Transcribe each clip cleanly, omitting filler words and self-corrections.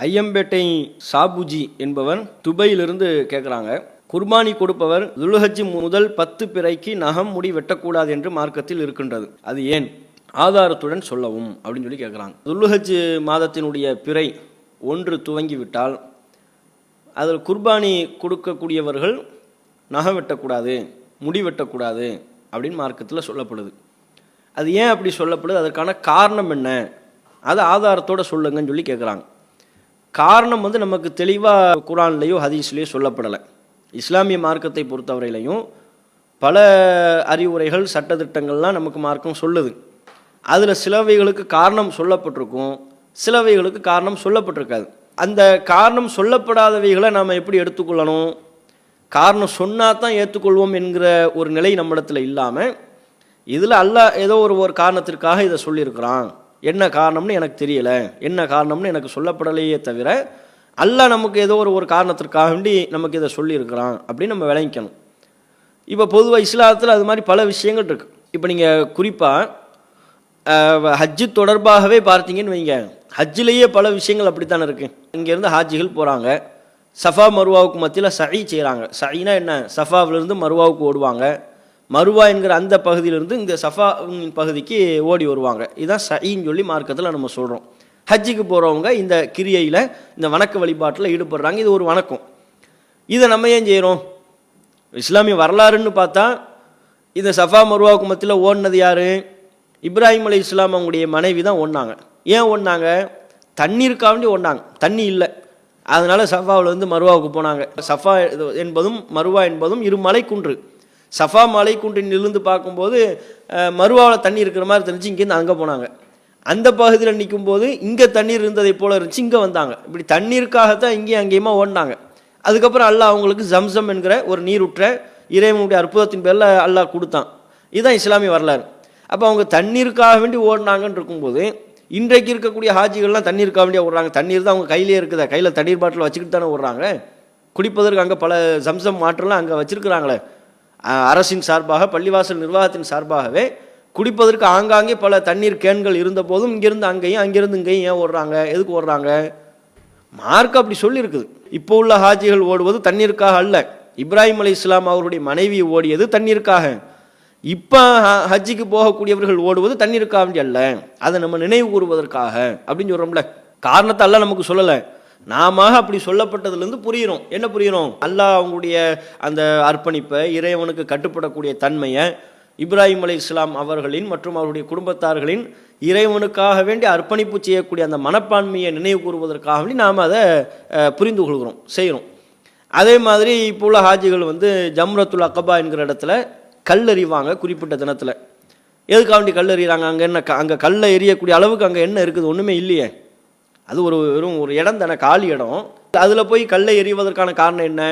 ஐயம்பேட்டை சாபுஜி என்பவர் துபையிலிருந்து கேட்குறாங்க, குர்பானி கொடுப்பவர் துல்ஹஜ் முதல் 10 பிறைக்கு நகம் முடி வெட்டக்கூடாது என்று மார்க்கத்தில் இருக்கின்றது, அது ஏன்? ஆதாரத்துடன் சொல்லவும் அப்படின்னு சொல்லி கேட்குறாங்க. துல்ஹஜ் மாதத்தினுடைய பிறை 1 துவங்கிவிட்டால் அதில் குர்பானி கொடுக்கக்கூடியவர்கள் நகம் வெட்டக்கூடாது, முடி வெட்டக்கூடாது அப்படின்னு மார்க்கத்தில் சொல்லப்படுது. அது ஏன் அப்படி சொல்லப்படுது, அதற்கான காரணம் என்ன, அதை ஆதாரத்தோடு சொல்லுங்கன்னு சொல்லி கேட்குறாங்க. காரணம் நமக்கு தெளிவாக குர்ஆன்லேயோ ஹதீஸ்லேயோ சொல்லப்படலை. இஸ்லாமிய மார்க்கத்தை பொறுத்தவரையிலையும் பல அறிவுரைகள் சட்டத்திட்டங்கள்லாம் நமக்கு மார்க்கம் சொல்லுது. அதில் சிலவைகளுக்கு காரணம் சொல்லப்பட்டிருக்கும், சிலவைகளுக்கு காரணம் சொல்லப்பட்டிருக்காது. அந்த காரணம் சொல்லப்படாதவைகளை நாம் எப்படி எடுத்துக்கொள்ளணும், காரணம் சொன்னால் தான் ஏற்றுக்கொள்வோம் என்கிற ஒரு நிலை நம்மிடத்தில் இல்லாமல், இதில் அல்லாஹ் ஏதோ ஒரு காரணத்திற்காக இதை சொல்லியிருக்கிறான், என்ன காரணம்னு எனக்கு தெரியலை, என்ன காரணம்னு எனக்கு சொல்லப்படலையே தவிர அல்லாஹ் நமக்கு ஏதோ ஒரு காரணத்திற்காக வேண்டி நமக்கு இதை சொல்லியிருக்கிறான் அப்படின்னு நம்ம விளங்கிக்கணும். இப்போ பொதுவாக இஸ்லாத்தில் அது மாதிரி பல விஷயங்கள் இருக்குது. இப்போ நீங்கள் குறிப்பாக ஹஜ்ஜு தொடர்பாகவே பார்த்தீங்கன்னு வைங்க, ஹஜ்ஜிலேயே பல விஷயங்கள் அப்படித்தானே இருக்குது. இங்கேருந்து ஹாஜிகள் போகிறாங்க, சஃபா மருவாவுக்கு மத்தியில் சஹி செய்கிறாங்க. சஹினா என்ன, சஃபாவிலிருந்து மருவாவுக்கு ஓடுவாங்க, மருவா என்கிற அந்த பகுதியிலிருந்து இந்த சஃபா பகுதிக்கு ஓடி வருவாங்க. இதுதான் சஹின்னு சொல்லி மார்க்கத்தில் நம்ம சொல்கிறோம். ஹஜ்ஜுக்கு போகிறவங்க இந்த கிரியையில், இந்த வணக்க வழிபாட்டில் ஈடுபடுறாங்க. இது ஒரு வணக்கம். இதை நம்ம ஏன் செய்கிறோம்? இஸ்லாமிய வரலாறுன்னு பார்த்தா இந்த சஃபா மருவாவுக்கு மத்தியில் ஓடினது யார்? இப்ராஹிம் அலைஹிஸ்ஸலாம் அவங்களுடைய மனைவி தான் ஓடினாங்க. ஏன் ஓடினாங்க? தண்ணீருக்காண்டி ஓடினாங்க. தண்ணி இல்லை, அதனால் சஃபாவிலேருந்து மருவாவுக்கு போனாங்க. சஃபா என்பதும் மருவா என்பதும் இரு மலைக்குன்று. சஃபா மலைக்குன்றிலிருந்து பார்க்கும்போது மருவாவில் தண்ணி இருக்கிற மாதிரி தெரிஞ்சு இங்கேருந்து அங்கே போனாங்க. அந்த பகுதியில் நிற்கும்போது இங்கே தண்ணீர் இருந்ததை போல இருந்துச்சு, இங்கே வந்தாங்க. இப்படி தண்ணீருக்காகத்தான் இங்கேயும் அங்கேயுமா ஓடினாங்க. அதுக்கப்புறம் அல்லாஹ் அவங்களுக்கு ஜம்சம் என்கிற ஒரு நீருற்ற இறைவனுடைய அற்புதத்தின் பேரில் அல்லாஹ் கொடுத்தான். இதுதான் இஸ்லாமிய வரலாறு. அப்போ அவங்க தண்ணீருக்காக வேண்டி ஓடினாங்கன்னு இருக்கும்போது, இன்றைக்கு இருக்கக்கூடிய ஹாஜிகள்லாம் தண்ணீருக்காக வேண்டிய ஓடுறாங்க. தண்ணீர் தான் அவங்க கையிலே இருக்குதா, கையில் தண்ணீர் பாட்டில் வச்சுக்கிட்டு தானே ஓடுறாங்க. குடிப்பதற்கு அங்கே பல ஜம்சம் மாற்றலாம் அங்கே வச்சுருக்குறாங்களே. அரசின் சார்பாக, பள்ளிவாசல் நிர்வாகத்தின் சார்பாகவே குடிப்பதற்கு ஆங்காங்கே பல தண்ணீர் கேன்கள் இருந்த போதும் இங்கிருந்து அங்கேயும் அங்கிருந்து இங்கேயும் ஏன் ஓடுறாங்க, எதுக்கு ஓடுறாங்க? மார்க்கம் அப்படி சொல்லியிருக்குது. இப்போ உள்ள ஹாஜிகள் ஓடுவது தண்ணீருக்காக அல்ல. இப்ராஹிம் அலைஹிஸ்ஸலாம் அவருடைய மனைவி ஓடியது தண்ணீருக்காக. இப்போ ஹஜ்ஜிக்கு போகக்கூடியவர்கள் ஓடுவது தண்ணீருக்காக வேண்டி அல்ல, அதை நம்ம நினைவு கூறுவதற்காக அப்படின்னு சொல்கிறோம்ல. காரணத்தை அல்லாஹ் நமக்கு சொல்லலை, நாம அப்படி சொல்லப்பட்டதுலேருந்து புரிகிறோம். என்ன புரிகிறோம்? அல்லாஹ் அவங்களுடைய அந்த அர்ப்பணிப்பை, இறைவனுக்கு கட்டுப்படக்கூடிய தன்மையை, இப்ராஹிம் அலைஹிஸ்ஸலாம் அவர்களின் மற்றும் அவருடைய குடும்பத்தார்களின் இறைவனுக்காக வேண்டி அர்ப்பணிப்பு செய்யக்கூடிய அந்த மனப்பான்மையை நினைவு கூறுவதற்காக வேண்டி நாம் அதை புரிந்து கொள்கிறோம், செய்கிறோம். அதே மாதிரி இப்போ உள்ள ஹாஜிகள் ஜம்ரத்துல் அக்கபா என்கிற இடத்துல கல் எறிவாங்க குறிப்பிட்ட தினத்தில். எதுக்காக வேண்டி கல் எறிகிறாங்க? அங்கே என்ன, அங்கே கல்லை எறியக்கூடிய அளவுக்கு அங்கே என்ன இருக்குது? ஒன்றுமே இல்லையே. அது வெறும் ஒரு இடம் தானே, காலி இடம். அதில் போய் கல்லை எறிவதற்கான காரணம் என்ன?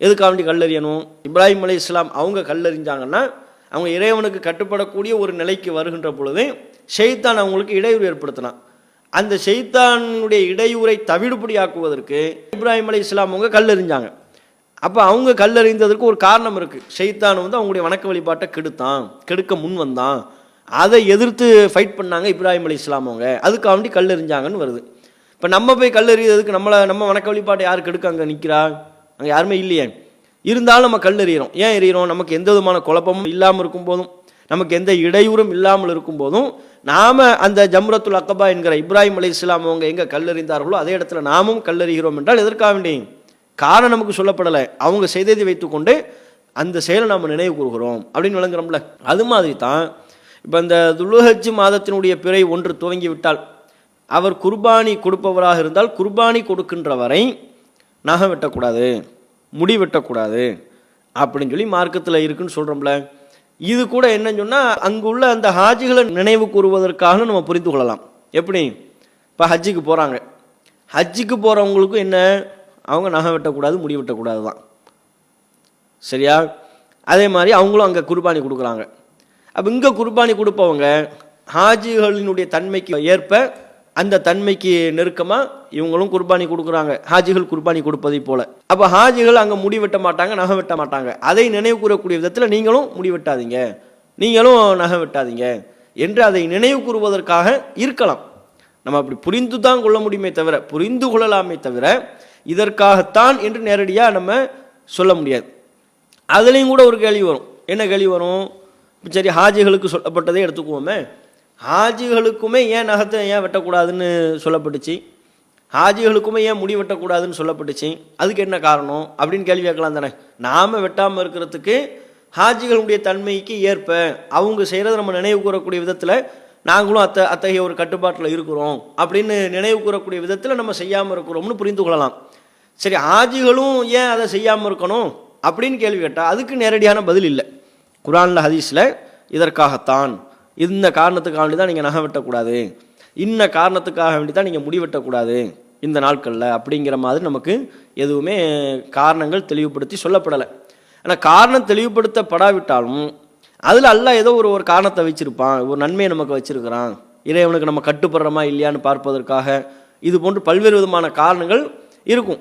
எதுக்காக வேண்டி கல் எறியணும்? இப்ராஹிம் அலைஹிஸ்ஸலாம் அவங்க கல் எறிஞ்சாங்கன்னா அவங்க இறைவனுக்கு கட்டுப்படக்கூடிய ஒரு நிலைக்கு வருகின்ற பொழுது ஷைத்தான் அவங்களுக்கு இடையூறு ஏற்படுத்தினான். அந்த ஷைத்தானுடைய இடையூரை தவிடுபடியாக்குவதற்கு இப்ராஹிம் அலைஹிஸ்ஸலாம் அவங்க கல் எறிஞ்சாங்க. அப்போ அவங்க கல் எறிந்ததற்கு ஒரு காரணம் இருக்குது. ஷைத்தான் அவங்களுடைய வணக்க வழிபாட்டை கெடுக்க முன் வந்தான். அதை எதிர்த்து ஃபைட் பண்ணாங்க இப்ராஹிம் அலைஹிஸ்ஸலாம் அவங்க, அதுக்காக வேண்டி கல் எறிஞ்சாங்கன்னு வருது. இப்போ நம்ம போய் கல் எறியதுக்கு நம்ம வணக்க வழிபாட்டை யார் கெடுக்க அங்கே நிற்கிறா? அங்கே யாருமே இல்லையே. இருந்தாலும் நம்ம கல் எறிகிறோம். ஏன் எறிகிறோம்? நமக்கு எந்த விதமான குழப்பமும் இல்லாமல் இருக்கும் போதும், நமக்கு எந்த இடையூறும் இல்லாமல் இருக்கும் போதும், நாம் அந்த ஜம்ரத்துல் அக்கபா என்கிற இப்ராஹிம் அலைஹிஸ்ஸலாம் அவங்க எங்கே கல் எறிந்தார்களோ அதே இடத்துல நாமும் கல் எறிகிறோம் என்றால் எதற்காக வேண்டி? காரணம் நமக்கு சொல்லப்படலை, அவங்க செய்ததை வைத்துக்கொண்டு அந்த செயலை நாம் நினைவு கூறுகிறோம் அப்படின்னு விளங்குறோம்ல. அது மாதிரி தான் இப்போ இந்த துல்ஹஜ் மாதத்தினுடைய பிறை 1 துவங்கி விட்டால் அவர் குர்பானி கொடுப்பவராக இருந்தால் குர்பானி கொடுக்கின்ற வரை நகம் வெட்டக்கூடாது, முடி வெட்டக்கூடாது அப்படின்னு சொல்லி மார்க்கத்தில் இருக்குன்னு சொல்கிறோம்ல. இது கூட என்னன்னு சொன்னால் அங்குள்ள அந்த ஹாஜிகளை நினைவு கூறுவதற்காக நம்ம புரிந்து கொள்ளலாம். எப்படி? இப்போ ஹஜ்ஜுக்கு போகிறாங்க, ஹஜ்ஜுக்கு போகிறவங்களுக்கும் என்ன, அவங்க நகம் வெட்டக்கூடாது, முடி வெட்டக்கூடாது தான், சரியா? அதே மாதிரி அவங்களும் அங்கே குர்பானி கொடுக்குறாங்க. அப்போ இங்கே குர்பானி கொடுப்பவங்க ஹாஜிகளினுடைய தன்மைக்கு ஏற்ப, அந்த தன்மைக்கு நெருக்கமாக இவங்களும் குர்பானி கொடுக்குறாங்க, ஹாஜிகள் குர்பானி கொடுப்பதை போல. அப்போ ஹாஜிகள் அங்கே முடி வெட்ட மாட்டாங்க, நகம் வெட்ட மாட்டாங்க. அதை நினைவு கூறக்கூடிய விதத்தில் நீங்களும் முடி வெட்டாதீங்க, நீங்களும் நகம் வெட்டாதீங்க என்று அதை நினைவு கூறுவதற்காக இருக்கலாம். நம்ம அப்படி புரிந்து தான் கொள்ள முடியுமே தவிர, புரிந்து கொள்ளலாமே தவிர இதற்காகத்தான் என்று நேரடியாக நம்ம சொல்ல முடியாது. அதுலேயும் கூட ஒரு கேள்வி வரும். என்ன கேள்வி வரும்? சரி, ஹாஜிகளுக்கு சொல்லப்பட்டதே எடுத்துக்குவோமே, ஹாஜிகளுக்குமே ஏன் நகத்தை ஏன் வெட்டக்கூடாதுன்னு சொல்லப்பட்டுச்சு, ஹாஜிகளுக்குமே ஏன் முடி வெட்டக்கூடாதுன்னு சொல்லப்பட்டுச்சு, அதுக்கு என்ன காரணம் அப்படின்னு கேள்வி கேட்கலாம் தானே. நாம் வெட்டாமல் இருக்கிறதுக்கு ஹாஜிகளுடைய தன்மைக்கு ஏற்ப அவங்க செய்கிறத நம்ம நினைவு கூறக்கூடிய விதத்தில் நாங்களும் அத்தகைய ஒரு கட்டுப்பாட்டில் இருக்கிறோம் அப்படின்னு நினைவு கூறக்கூடிய விதத்தில் நம்ம செய்யாமல் இருக்கிறோம்னு புரிந்து கொள்ளலாம். சரி, ஹாஜிகளும் ஏன் அதை செய்யாமல் இருக்கணும் அப்படின்னு கேள்வி கேட்டால் அதுக்கு நேரடியான பதில் இல்லை. குர்ஆனில் ஹதீஸில் இதற்காகத்தான், இந்த காரணத்துக்காக வேண்டி தான் நீங்கள் நகை வெட்டக்கூடாது, இன்ன காரணத்துக்காக வேண்டி தான் நீங்கள் முடி வெட்டக்கூடாது இந்த நாட்களில் அப்படிங்கிற மாதிரி நமக்கு எதுவுமே காரணங்கள் தெளிவுபடுத்தி சொல்லப்படலை. ஆனால் காரணம் தெளிவுபடுத்தப்படாவிட்டாலும் அதில் அல்லாஹ் ஏதோ ஒரு காரணத்தை வச்சுருப்பான், ஒரு நன்மையை நமக்கு வச்சுருக்கிறான், இறைவனுக்கு நம்ம கட்டுப்படுறோமா இல்லையான்னு பார்ப்பதற்காக. இது போன்று பல்வேறு விதமான காரணங்கள் இருக்கும்.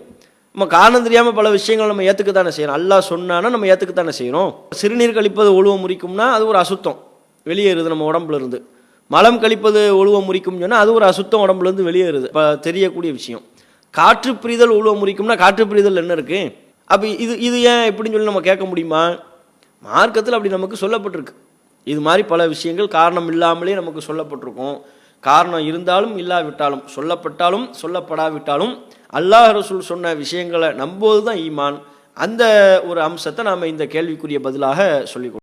நம்ம காரணம் தெரியாமல் பல விஷயங்கள் நம்ம ஏற்றுக்கத்தானே செய்யணும். அல்லாஹ் சொன்னான்னா நம்ம ஏற்றுக்கத்தானே செய்யணும். சிறுநீர் கழிப்பது ஒழுவ முறிக்கும்னா அது ஒரு அசுத்தம், வெளியேறுது நம்ம உடம்புல இருந்து. மலம் கழிப்பது ஒழுவ முறிக்கும்னு சொன்னால் அது ஒரு அசுத்தம், உடம்புலேருந்து வெளியேறுது, இப்போ தெரியக்கூடிய விஷயம். காற்று பிரிதல் ஒழுவ முறிக்கும்னா காற்று பிரிதல் என்ன இருக்குது? அப்போ இது ஏன் எப்படின்னு சொல்லி நம்ம கேட்க முடியுமா? மார்க்கத்தில் அப்படி நமக்கு சொல்லப்பட்டிருக்கு. இது மாதிரி பல விஷயங்கள் காரணம் இல்லாமலே நமக்கு சொல்லப்பட்டிருக்கும். காரணம் இருந்தாலும் இல்லாவிட்டாலும், சொல்லப்பட்டாலும் சொல்லப்படாவிட்டாலும் அல்லாஹ் ரசூல் சொன்ன விஷயங்களை நம்புவது தான் ஈமான். அந்த ஒரு அம்சத்தை நாம் இந்த கேள்விக்குரிய பதிலாக சொல்லிக்